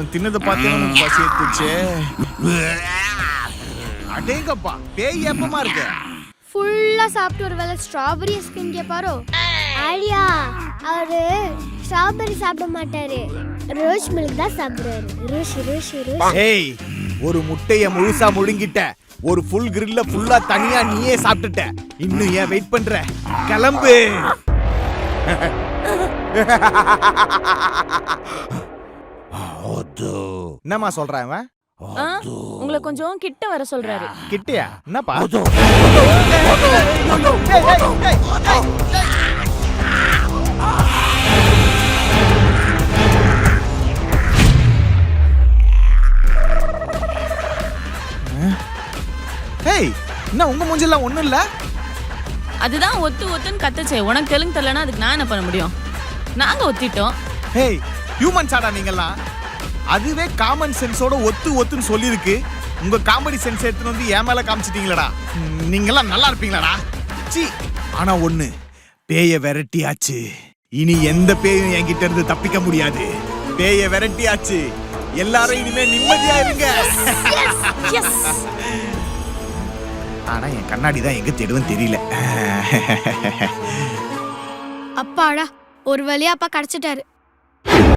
இவன் தின்னதை பார்த்தேன் பசி எடுத்துச்சே. அடேங்கப்பா, பேய் ஏப்பமா இருக்கு. ஃபுல்லா சாப்பிட்டு ஒரு வேளை ஸ்ட்ராபெரி ஐஸ்கிரீம் கேட்பாரோ? ஆலியா அவரு ஸ்ட்ராபெரி சாப்பிட மாட்டாரு, ரோஸ் மில்க் தான் சாப்பிடுறாரு. Rose rose rose. ஏய், ஒரு முட்டைய முழுசா முழுங்கிட்ட, ஒரு ஃபுல் கிரில்ல ஃபுல்லா தனியா நீயே சாப்பிட்டுட்ட. இன்னும் ஏன் வெயிட் பண்ற? கிளம்பு. என்னம்மா சொல்றான் அவன்? உங்களை கொஞ்சம் கிட்ட வர சொல்றாரு. கிட்டயா? என்னப்பா? ஏய், என்ன உங்க மூஞ்செல்லாம் ஒண்ணும் இல்ல? அதுதான் ஒத்து ஒத்துன்னு கத்துச்சே. உனக்கு தெலுங்கு தெரியலனா அதுக்கு நான் என்ன பண்ண முடியும்? நாங்க ஒத்திட்டோம். ஏய், ஹியூமன்ஸாடா நீங்கெல்லாம்? அதுவே காமன் சென்ஸோட ஒத்து ஒத்துன்னு சொல்லிருக்கு. உங்க காமெடி சென்ஸ் எடுத்துன்னு வந்து என் மேல காமிச்சிட்டீங்களடா. நீங்கெல்லாம் நல்லா இருப்பீங்களாடா? சி. ஆனா ஒண்ணு, பேய விரட்டியாச்சு. இனி எந்த பேயும் என்கிட்ட இருந்து தப்பிக்க முடியாது. பேய விரட்டியாச்சு. எல்லாரும் இனிமே நிம்மதியா இருங்க. ஆனா என் கண்ணாடி தான் எங்க தேடுவேன்னு தெரியல. அப்பாடா, ஒரு வழியா அப்பா கிடைச்சிட்டாரு.